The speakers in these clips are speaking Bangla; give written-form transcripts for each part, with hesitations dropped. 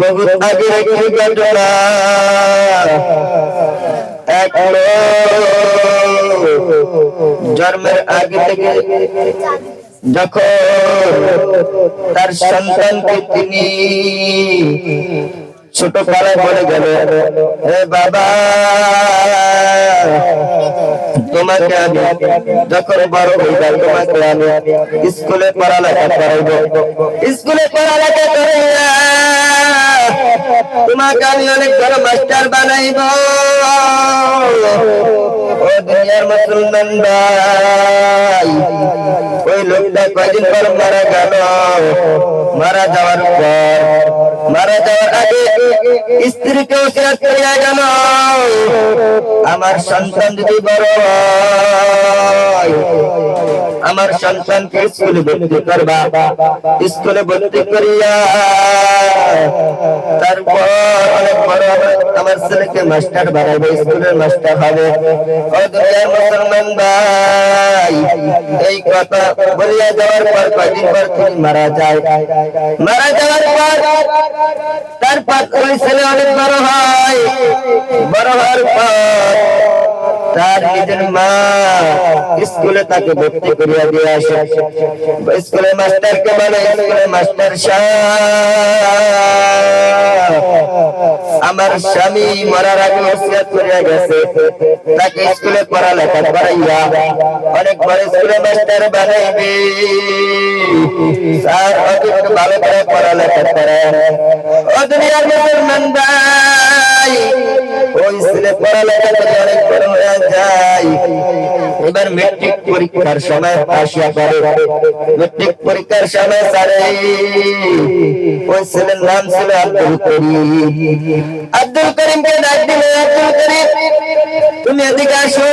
बहुत आगे की घटना एक जन्मेर आगे থেকে যখন তার সন্তানকে তিনি ছোট কালায় বলে গেল, হে বাবা তোমাকে আমি যখন বড় হইবা তোমাকে আমি স্কুলে পড়ালেখা করাইব, স্কুলে পড়ালেখা করাইয়া তোমাকে আমি অনেক বড় মাস্টার বানাইব। ও দুনিয়ার মুসলমান ভাই, ওই লোকটা কয়দিন পর মারা গেল। মারা যাওয়ার আগে স্ত্রীকে ওসিয়ত করিয়া গেল, আমার সন্তান যদি বড় হয় আমার সন্তানকে স্কুলে ভর্তি করবা, স্কুলে ভর্তি করিয়া তারপর অনেক বড় আমার ছেলেকে মাস্টার বানাবো, স্কুলের মাস্টার হবে। ও দুনিয়ার মুসলমান ভাই, এই কথা বলিয়া যাওয়ার পর কয়েকদিন পর তিনি মারা যায়। মারা যাওয়ার পর তারপর ওই ছেলে অনেক বড় হয়, বড় হওয়ার পর তার নিজের মা স্কুলে তাকে ভর্তি করিয়া দিয়ে আসে। স্কুলে মাস্টারকে বলে, স্কুলে মাস্টার সাহেব আমার স্বামী মরার আগে ওসিয়ত করিয়া গেছে তাকে স্কুলে পড়ালেখা করাইয়া অনেক বড় স্কুলে মাস্টার বানাইবে, স্যার অনেক ভালো করে পড়ালেখা করে। ও দুনিয়ার মুসলমান ভাই, ওই ছেলে পড়ালেখা করে অনেক বড় হয়ে যায়। এবার মেট্রিক পরীক্ষার সময় আসিয়া পড়ে, মেট্রিক পরীক্ষার সময় স্যারে ওই ছেলের নাম ছিল আব্দুল করিম। আব্দুল করিমকে ডাক দিলে, আব্দুল করিম তুমি এদিকে আসো,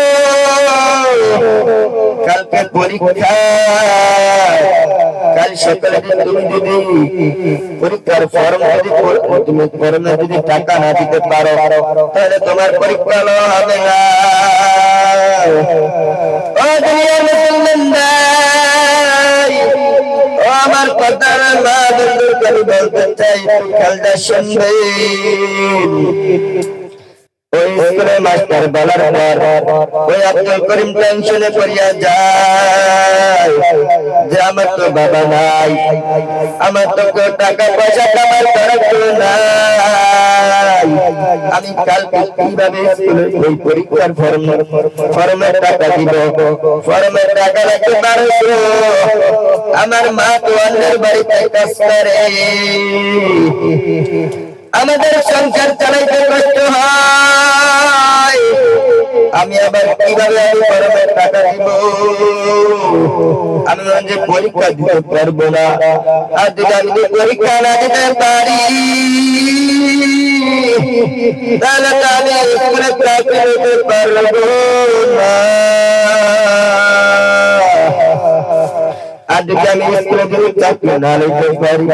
কালকে পরীক্ষা, কাল সকালে তুমি যদি পরীক্ষার ফর্ম তুমি ফর্মে যদি টাকা না দিতে পারো তাহলে তোমার পরীক্ষা হবে না। ও দুনিয়ার মুসলমান ভাই, ও আমার কথার মা বন্ধুর করি বলতে চাই, খেলটা শুনবে। ওই স্কুলের মাস্টার বলার পর ওই আব্দুল করিম টেনশনে পড়িয়া যায় যে আমার তো বাবা নাই, আমার তো কেউ টাকা পয়সা কামাই করার কেউ নাই, আমি কালকে কিভাবে স্কুলে ওই পরীক্ষার ফর্মের টাকা দিব? ফর্মের টাকা লাগবে 1200, আমার মা তো অন্যের বাড়িতে কাজ করে, আমাদের সংসার চালাইতে কষ্ট হয়, আমি আবার কিভাবে আমি ফর্মের টাকা দিব? আমি যে পরীক্ষা দিতে পারবো না, আর যদি আমি পরীক্ষা না দিতে পারি তাহলে তো আমি স্কুলে চাকরি নিতে পারবো না। আর যদি আমি স্কুলে যদি চাকরি না নিতে পারি,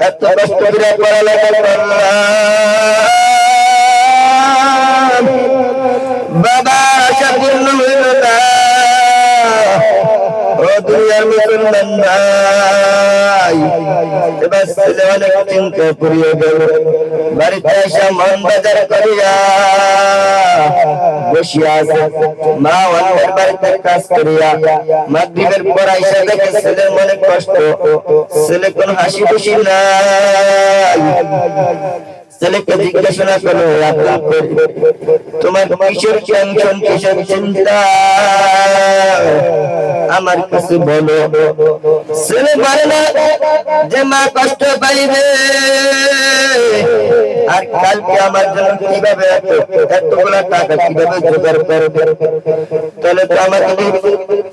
এত কষ্ট করে পড়ালেখা করলাম, বাবা আশা পূর্ণ হইল না। ও দুনিয়ার মুসলমান ভাই, এবার ছেলে অনেক চিন্তা করিয়া গেল, বাড়িতে আসা মন বাজার করিয়া বসিয়া আছে। মা অন্যের বাড়িতে কাজ করিয়া মাগরিবের পর আইসা দেখে ছেলের মনে কষ্ট, ছেলে কোন হাসি খুশি নাই। ছেলেকে জিজ্ঞাসা করো, তোমার কিসের টেনশন, কিসের চিন্তা, আমার কাছে বলো। ছেলে বলে না যে মা কষ্ট পাইবে, আর কালকে আমার জন্য কিভাবে এতগুলা টাকা কিভাবে জোগাড় করবে? তাহলে তো আমাকে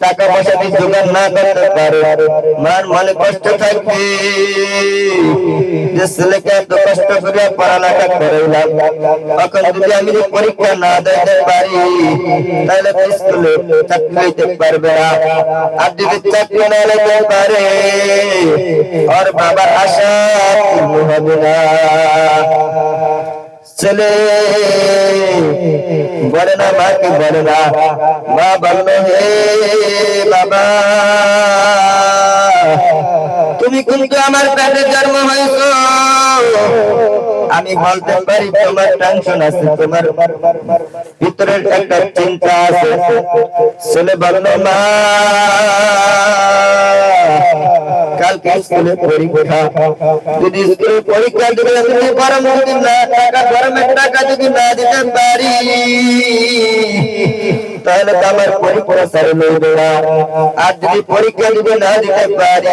টাকা পয়সা দিয়ে জোগাড় না করতে পারে, মার মনে কষ্ট থাকবে যে ছেলেকে এত কষ্ট করে পড়ালেখা করাইলাম, এখন যদি আমি পরীক্ষা না দিতে পারি তাহলে স্কুলে চাকরি নিতে পারবে না, আর যদি চাকরি না নিতে পারে ওর বাবার আশা পূর্ণ হবে না। ছেলে বলে না, মাকে বলে না, মা বলল হে বাবা তুমি কিন্তু আমার পেটে জন্ম হয়েছো, আমি বলতে পারি তোমার টেনশন আছে, তোমার ভিতরের একটা চিন্তা আছে। ছেলে বলল মা কালকে স্কুলে পরীক্ষা, যদি স্কুলে পরীক্ষা দিলে যদি গরম যদি না টাকা গরমের টাকা যদি না দিতে পারি তাহলে তো আমার পরীক্ষা সারে লইবে না, আর যদি পরীক্ষা দিতে না দিতে পারি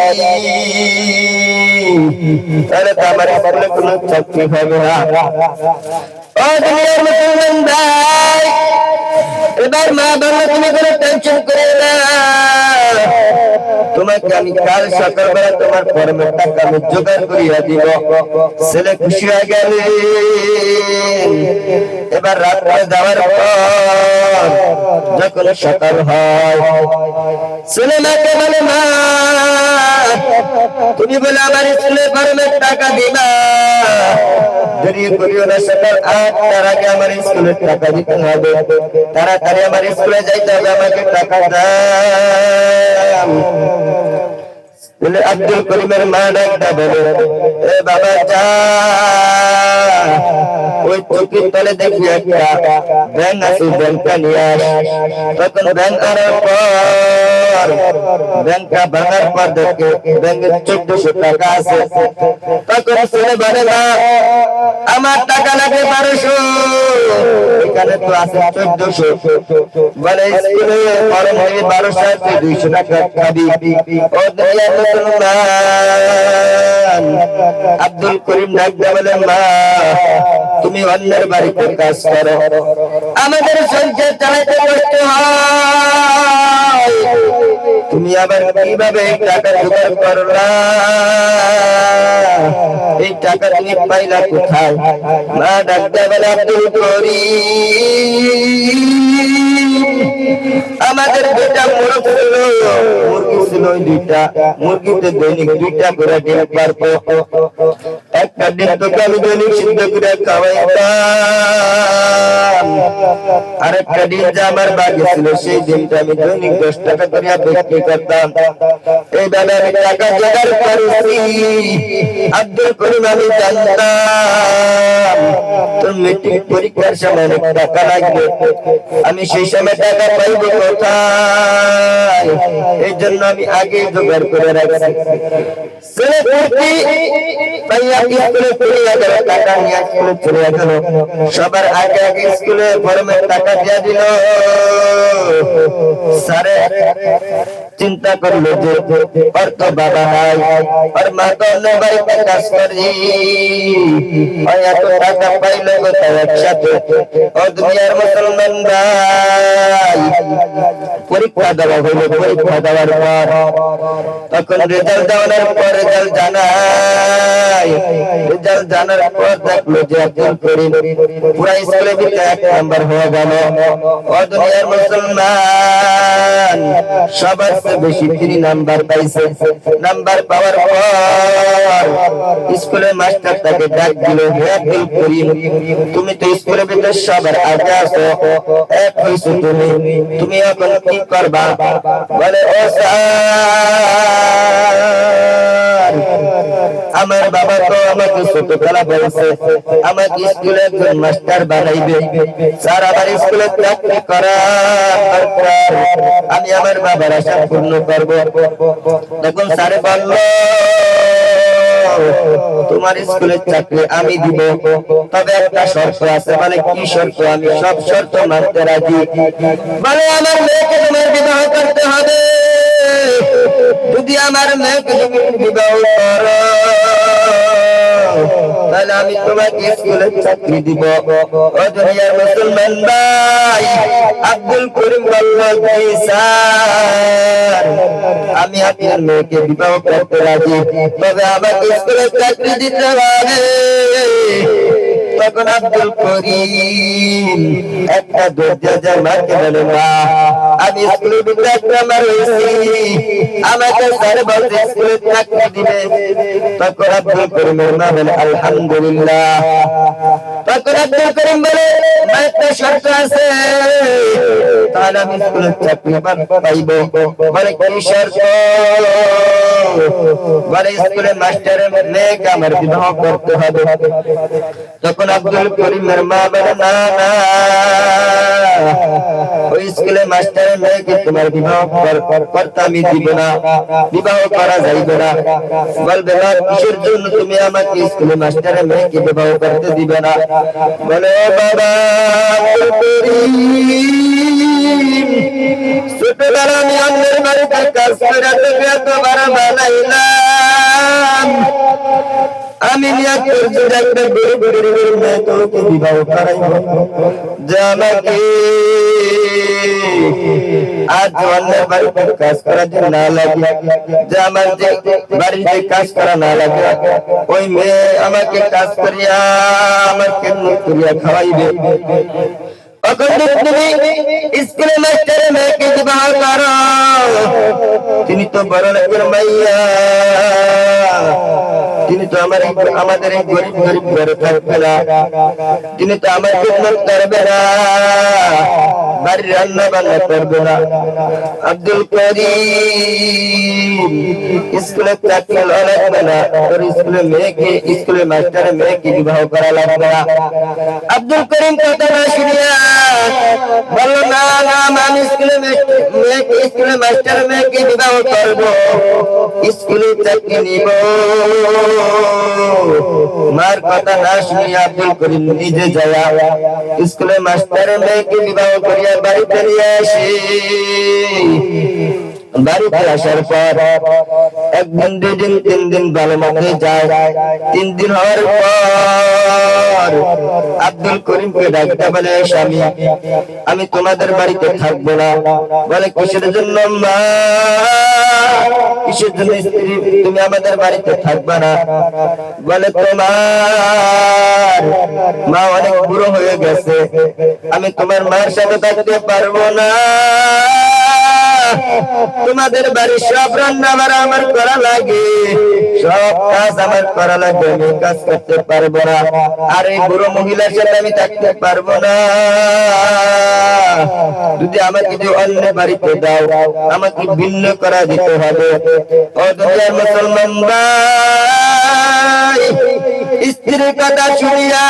তাহলে তো আমার স্কুলে কোনো চাকরি হবে না। ও দুনিয়ার মুসলমান ভাই, এবার মা বলল তুমি কোনো টেনশন করে না, তোমাকে আমি কাল সকালবেলা তোমার কর্মের টাকা আমি জোগাড় করিয়া দিব। ছেলে খুশি হয়ে গেল। এবার রাত্রে যাওয়ার পর যখন সকাল হয় ছেলে মাকে বলে মা তুমি বলে আমার স্কুলের কর্মের টাকা দিবা, দেরি করিও না, সকাল 8টার আগে আমার স্কুলের টাকা দিতে হবে, তাড়াতাড়ি আমার স্কুলে যাইতে হবে, আমাকে টাকা দাও। বলে আব্দুল করিমের মা ডাকটা বলে এ বাবা যা ওই চৌকির তলে দেখি একটা ব্যাংক আছে, ব্যাংকটা নিয়ে আস। তখন ব্যাংক আনার পর ব্যাংকটা ভাঙার পর দেখে ব্যাংকে 1400 টাকা আছে। তখন ছেলে বলে না আমার টাকা লাগে 1200, এখানে তো আছে 1400। বলে স্কুলে ফরম হয়ে 1200 আছে, 200 টাকা খাবি। ও দুনিয়ার মুসলমান, আব্দুল করিম ডাকতে বলে মা তুমি অন্যের বাড়িতে কাজ করো, আমাদের সংসার চালাতে কষ্ট হয়, তুমি আবার কিভাবে এই টাকা জোগাড় করলা, এই টাকা তুমি পাইলা কোথায়? মা ডাকতে বলে আব্দুল করিম আমাদের দুটা মুরগি ছিল, দুইটা মুরগিতে দৈনিক 2টা করে ডিম পারবো, একটা ডিম তোকে আমি দৈনিক সিদ্ধ করে খাওয়াইতাম, আরেকটা ডিম যা আমার বাকি ছিল সেই ডিমটা আমি দৈনিক 10 টাকা করে বিক্রি করতাম। এইভাবে আমি টাকা জোগাড় করেছি। আব্দুল করিম আমি জানতাম তোর মেট্রিক পরীক্ষার সময় অনেক টাকা লাগবে, আমি সেই সময় টাকা পাইব কোথায়, এই জন্য আমি আগে জোগাড় করে রাখছি। ছেলে ভর্তি পাইয়া স্কুলে চলে গেল, টাকা নিয়ে স্কুলে চলে গেল, সবার আগে আগে স্কুলে ফরমের টাকা দিয়ে দিল। স্যারে চিন্তা করলো যে ওর তো বাবা নাই, ওর মা তো অন্য বাড়িতে কাজ করি, এত টাকা পাইলো কোথায় একসাথে? ও দুনিয়ার মুসলমান ভাই, পরীক্ষা দেওয়া হলো, পরীক্ষা দেওয়ার পর তখন রেজাল্ট দেওয়ার পর রেজাল্ট জানায়, রেজাল্ট জানার পর দেখলো যে আব্দুল করিম পুরা স্কুলে ভিতরে 1 নাম্বার হয়ে গেল। ও দুনিয়ার মুসলমান, সবার চেয়ে বেশি 3 নাম্বার পাইছে। নাম্বার পাওয়ার পর স্কুলের মাস্টার তাকে ডাক দিল, হে আব্দুল করিম তুমি তো স্কুলের ভিতরে সবার আগে আছো, এক হইছো তুমি, তুমি এখন কি করবা? বলে ও স্যার আমার বাবা তো আমাকে ছোটবেলা বলছে আমাকে স্কুলে একজন মাস্টার বানাইবে, স্যার আমার স্কুলে চাকরি করা দরকার, আমি আমার বাবার আশা পূর্ণ করবো। তখন স্যারে বলল তোমার স্কুলের চাকরি আমি দিব, তবে একটা শর্ত আছে। বলে কি শর্ত? আমি সব শর্ত মানতে রাজি। বলে আমার মেয়েকে তোমার বিবাহ করতে হবে, যদি আমার মেয়েকে তুমি বিবাহ করো তাহলে আমি তোমাকে স্কুলের চাকরি দিব। ও দুনিয়ার মুসলমান ভাই, আব্দুল করিম বলল স্যার আমি আপনার মেয়েকে বিবাহ করতে রাজি, তবে আমাকে স্কুলের চাকরি দিতে হবে। তখন আব্দুল করিম একটা দরজা মাকে বলে মা আমি স্কুলের ভিতরে 1 নাম্বার হয়েছি, আমাকে স্যার বলতে স্কুলের চাকরি দিবে। তখন আব্দুল করিমের মা বলে আলহামদুলিল্লাহ তখন আব্দুল করিম বলে একটা শর্ত আছে, তাহলে আমি স্কুলের চাকরি পাইব। বলে কি শর্ত? বলে স্কুলের মাস্টারের মেয়েকে আমার বিবাহ করতে হবে। তখন আব্দুল করিমের মা বলে না না, ওই স্কুলের মাস্টারের মেয়েকে তোমার বিবাহ করতে আমি দিব না, বিবাহ করা যাইবে না। বলবে না, কিসের জন্য তুমি আমাকে স্কুলের মাস্টারের মেয়েকে বিবাহ করতে দিবে না? বলে বাবা, ছোটবেলা আমি অন্যের বাড়িতে কাজ করে তোকে এতবার বানাইলাম, আমি নিয়াত করছি একটা গরিবের মেয়ে তোকে বিবাহ করাইব, যে আমাকে আজ অন্যের বাড়িতে কাজ করা যে না লাগে, যে আমার যে বাড়িতে কাজ করা না লাগে, ওই মেয়ে আমাকে কাজ করিয়া আমার কেমন করিয়া খাওয়াইবে। স্কুলে মাস্টারের মেয়েকে বিবাহ করো, তিনি তো বড় লোকের মাইয়া, তিনি তো আমাদের এই গরিব গরিব ঘরে থাকবে না, তিনি তো আমার খেদমত করবে না, বাড়ির রান্না বান্না করবে না। আব্দুল করিম স্কুলে চাকরি লাগবে না, তোর স্কুলের মেয়েকে, স্কুলের মাস্টারের মেয়েকে বিবাহ করা লাগবে না। আব্দুল করিম কথা না শুনিয়া বলল না না, আমি স্কুলের মেয়েকে, স্কুলের মাস্টারের মেয়েকে বিবাহ করবো, স্কুলে চাকরি নিব। মার কথা না শুনিয়া আব্দুল করিম নিজে যায় স্কুলের মাস্টারের মেয়েকে বিবাহ করিয়া বাড়িতে নিয়ে আসি। বাড়িতে আসার পর একদিন, দুদিন, 3 দিন ভালো মতো যায়। 3 দিন হওয়ার পর আব্দুল করিমকে ডাকতে বলে, স্বামী আমি তোমাদের বাড়িতে থাকবো না। বলে কিসের জন্য মা? কিসের জন্য স্ত্রী তুমি আমাদের বাড়িতে থাকবে না? বলে তোমার মা অনেক বুড়ো হয়ে গেছে, আমি তোমার মায়ের সাথে থাকতে পারবো না, তোমাদের বাড়ির সব রান্না বাড়া আমার করা লাগে, সব কাজ আমার করা লাগে, আমি কাজ করতে পারবো না, আর এই বুড়ো মহিলার সাথে আমি থাকতে পারবো না। যদি আমাকে যে অন্য বাড়িতে দাও, আমাকে ভিন্ন করা দিতে হবে। ও দুনিয়ার মুসলমান ভাই, স্ত্রীর কথা শুনিয়া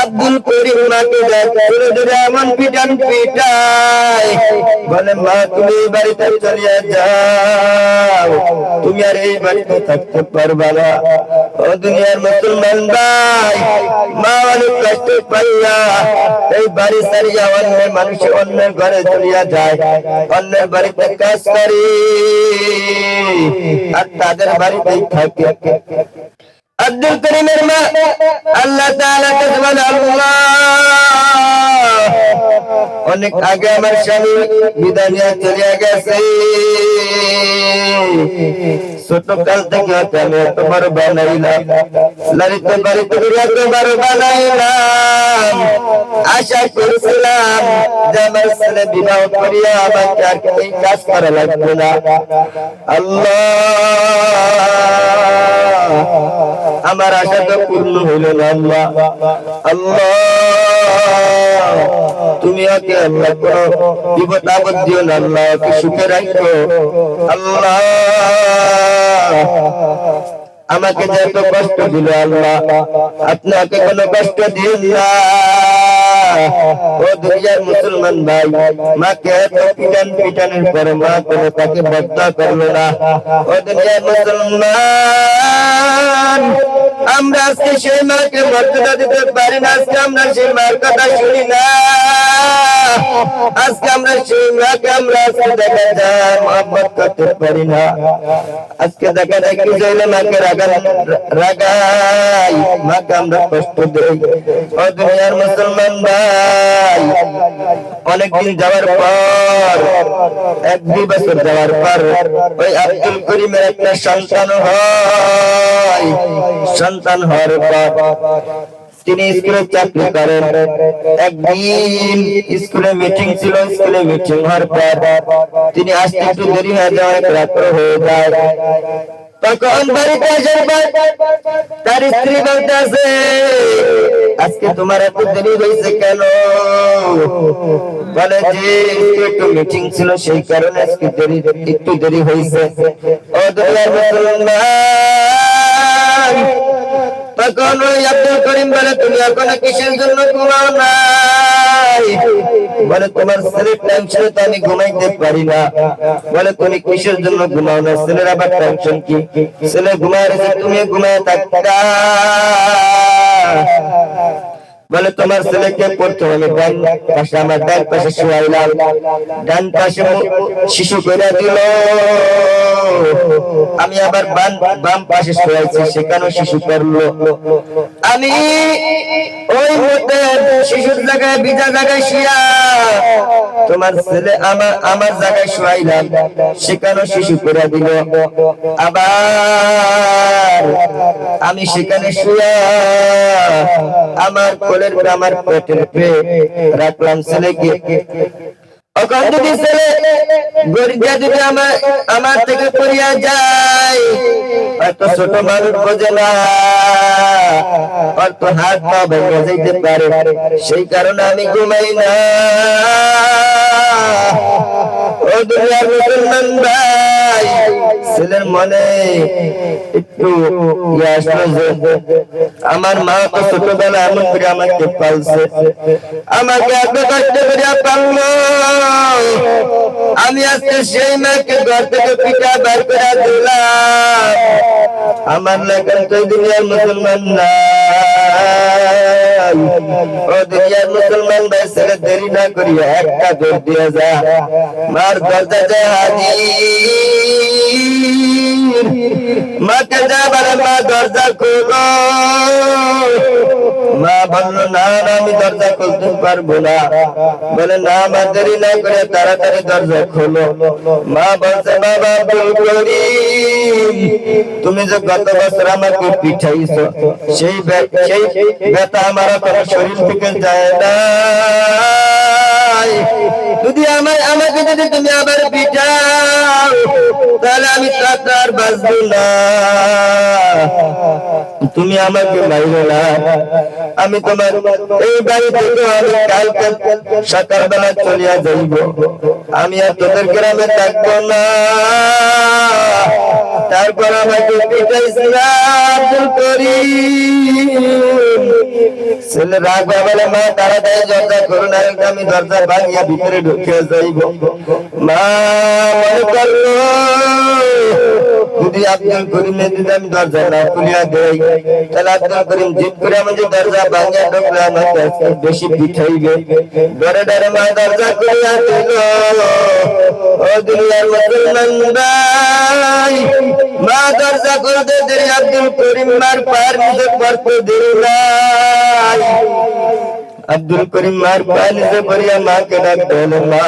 আব্দুল করিম মাকে ধরে ধরে এমন পিটান পিটায়, বলে মা তুমি এই বাড়িতে চলিয়া যাও, তুমি আর এই বাড়িতে থাকতে পারবা না। ও দুনিয়ার মুসলমান ভাই, মা অনেক কষ্ট পাইয়া এই বাড়ি ছাড়িয়া অন্য মানুষের অন্যের ঘরে চলিয়া যায়, অন্যের বাড়িতে কাজ করে আর তাদের বাড়িতেই থাকে। আব্দুল করিমের মা আল্লাহ তাআলা কাছে বলে, আল্লাহ অনেক আগে আমার স্বামী বিদায় নিয়ে চলে গেছে, ছোট কাল থেকে আমি এত বড় বানাইলাম, লালিত বাড়িতে এত বড় বানাইলাম, আশা করেছিলাম যে আমার ছেলে বিবাহ করিয়া আমাকে আর এই কাজ করা লাগবে না। আল্লাহ আমার আশা তো পূর্ণ হইল না। আল্লাহ আল্লাহ তুমি ওকে আল্লাহ করো, বিপদ আপদ দিও না, আল্লাহ ওকে সুখে রাখো। আল্লাহ আমাকে যে এত কষ্ট দিল, আল্লাহ আপনি ওকে কোনো কষ্ট দিন না। ও দুনিয়ার মুসলমান ভাই, মাকে এত পিটানের পরে মা কোনো তাকে বদয়া করলো না। ও দুনিয়ার মুসলমান, আমরা আজকে সেই মাকে মর্যাদা দিতে পারি না, আজকে আমরা সেই মার কথা শুনি না, আজকে আমরা সেই মাকে আমরা আজকে দেখা যায় মহব্বত করতে পারি না। আজকে দেখা যায় কি জন্য মাকে রাগাই, মাকে আমরা কষ্ট দেই। ও দুনিয়ার মুসলমান ভাই, অনেকদিন যাওয়ার পর, 1-2 বছর যাওয়ার পর ওই আব্দুল করিমের একটা সন্তান হয়। সন্তান হওয়ার পর তিনি স্কুলে চাকরি করেন। একদিন স্কুলে মিটিং ছিল, স্কুলে মিটিং হওয়ার পর তিনি আসতে একটু দেরি হয়ে যাওয়ার রাত্র হয়ে যায়। তখন বাড়িতে আসার পর তার স্ত্রী বলতেছে, আজকে তোমার এত দেরি হয়েছে কেন? বলে যে একটু মিটিং ছিল সেই কারণে আজকে একটু দেরি হয়েছে। ও দুনিয়ার মুসলমান, তখন ওই আব্দুল করিম বলে তুমি এখন কিসের জন্য ঘুমাও নাই? বলে তোমার ছেলের টেনশনে তো আমি ঘুমাইতে পারি না। বলে তুমি কিসের জন্য ঘুমাও না? ছেলের আবার টেনশন কি? ছেলে ঘুমায় রয়েছে, তুমি ঘুমায় থাকতা। বলে তোমার ছেলেকে পড়তে হলে ডান পাশে, আমার ডান পাশে শুয়াইলাম, ডান পাশে শিশু করে দিল। আমি আবার বাম পাশে শুয়াইছি, সেখানেও শিশু করলো। আমি ওই মধ্যে শিশুর জায়গায় বিজা জায়গায় শুয়া তোমার ছেলে আমার জায়গায় শুয়াইলাম, সেখানেও শিশু করে দিল। আবার আমি সেখানে শুয়া আমার কোলের আমার পেটের রাখলাম ছেলেকে। ওখান যদি ছেলে গরিবা যদি আমার থেকে পড়িয়া যায়, হয়তো ছোট মানুষ বোঝে না, হয়তো হাত পা ভেঙে যাইতে পারে, সেই কারণে আমি ঘুমাই না। ও দুনিয়ার মুসলমান ভাই, ছেলের মনে একটু আমার মা তো ছোটবেলা এমন করে আমাকে পালছে, আমাকে এত কষ্ট করে পাললো, আমি আজকে সেই মাকে ঘর থেকে পিঠা বার করে দিলাম। আমার লেখেন তো দুনিয়ার মুসলমান নাই। ও দুনিয়ার মুসলমান ভাই, ছেলে দেরি না করিয়া একটা দৌড় দিয়ে যা, মার দরজা যায় হাজির। মাকে যা বলে মা দরজা খোলো। মা বললো না না, আমি দরজা খুলতে পারবো না। বলে না মা, দেরি না করে তাড়াতাড়ি দরজা খোলো। মা বলছে বাবা আব্দুল করিম, তুমি যে গত বছর আমাকে পিঠাইছো, সেই ব্যথা আমার কোনো শরীর থেকে যায় না। যদি আমাকে যদি তুমি আবার পিঠাও, তাহলে আমি আর বাঁচবো না। তুমি আমাকে মাইরো না। আমি তোমার এই বাড়ি থেকে আমি কালকে সকালবেলা চলিয়া যাইব, আমি আর তোদের গ্রামে থাকবো না। তারপর আমাকে আব্দুল করিম ছেলে রাগ বলে মা তাড়াতাড়ি দরজা করুন, আমি দরজা ভাঙিয়া ভিতরে ঢুকিয়া যাইব। মা মনে করলো যদি আব্দুল করিম যদি আমি দরজা না খুলিয়া দেই, তাহলে আব্দুল করিম জিদ করে আমি যে দরজা ভাঙিয়া ঢুকলে আমাকে বেশি পিঠাইবে। ডরে ডরে মা দরজা খুলিয়া দিল। ও দুনিয়ার মুসলমান ভাই, মা দরজা খুলতে দেরি, আব্দুল করিম মার পায়ের নিচে পড়তে দেরি নাই। আব্দুল করিম মার পায়ের নিচে পড়িয়া মাকে ডাকতে হলো, মা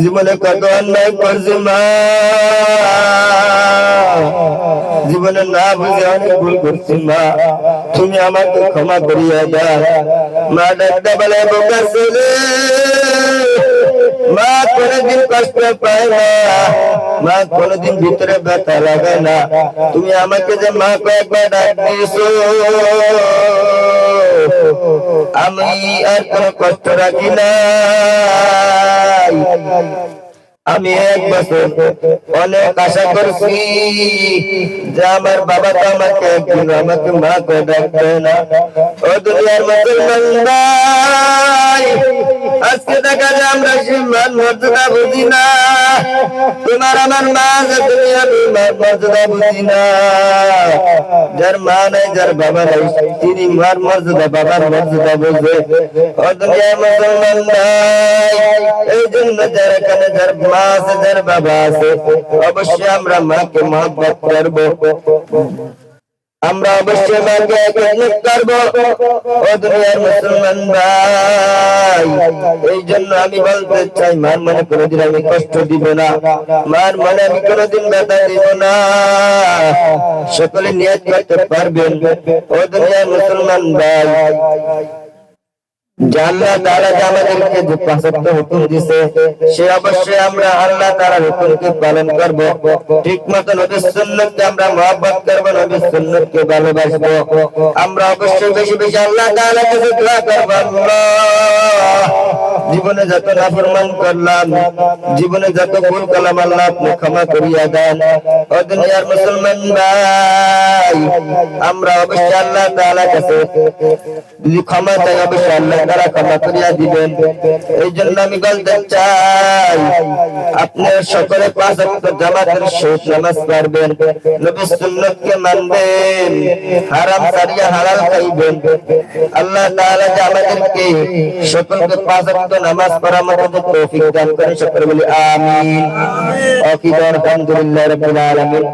জীবনে কত অন্যায় করছি মা, জীবনে না বুঝে অনেক ভুল করছি মা, তুমি আমাকে ক্ষমা করিয়া দাও। মা ডাকতে বলে বোকা ছেলে, মা কোনদিন কষ্ট পায় না, মা কোনদিন ভিতরে ব্যথা লাগে না। তুমি আমাকে যে মা কয়েকবার ডাক দিয়েছো, আমি আর কোন কষ্ট রাখি না। আমি এক বছর অনেক আশা করছি যে আমার বাবা তো আমাকে একদিন আমাকে মা করে ডাকবে না। ও দুনিয়ার মুসলমান ভাই, আজকে দেখা যায় আমরা সম্মান মর্যাদা বুঝি না। তোমার আমার মা যে তুমি আমি মার মর্যাদা বুঝি না। যার মা নাই, যার বাবা নাই, তিনি মার মর্যাদা বাবার মর্যাদা বুঝে। ও দুনিয়ার মুসলমান ভাই, এই জন্য যার এখানে যার মা আছে, যার বাবা আছে, অবশ্যই আমরা মাকে মহব্বত করবো, আমরা অবশ্যই মাকে খেদমত করবো। ও দুনিয়ার মুসলমান ভাই, এই জন্য আমি বলতে চাই মার মনে কোনোদিন আমি কষ্ট দিব না, মার মনে আমি কোনোদিন ব্যথা দিব না। সকলে নিয়ত করতে পারবেন। ও দুনিয়ার মুসলমান ভাই, যে আল্লাহ তাআলা যে আমাদেরকে যে পাঁচ ওয়াক্ত হুকুম দিয়েছে সে অবশ্যই আমরা আল্লাহ তাআলার হুকুমকে পালন করব, ঠিকমতো নবীর সুন্নাতকে আমরা মহব্বত করব, নবীর সুন্নাতকে ভালোবাসবো। আমরা অবশ্যই বেশি বেশি আল্লাহ তাআলার কাছে দোয়া করব, আল্লাহ জীবনে যত নাফরমান করলাম, জীবনে যত ভুল কালাম আল্লাহ আপনি ক্ষমা করিয়া দেন। ও দুনিয়ার মুসলমান ভাই, আমরা অবশ্যই আল্লাহ তাআলার কাছে ক্ষমা চাই, অবশ্যই আল্লাহ তাআলা ক্ষমা করিয়া দিবেন। এই জন্য আমি বলতে চাই আপনারা সকলে পাঁচ ওয়াক্ত জামাতের সহিত নামাজ পড়বেন, নবীর সুন্নাতকে মানবেন, হারাম ছাড়িয়া হালাল খাইবেন। আল্লাহ তাআলা যে আমাদেরকে সকলকে পাঁচ ওয়াক্ত নামাজ পড়ার মতো তৌফিক দান করেন, সকলে বলি আমিন। আলহামদুলিল্লাহি রাব্বিল আলামিন।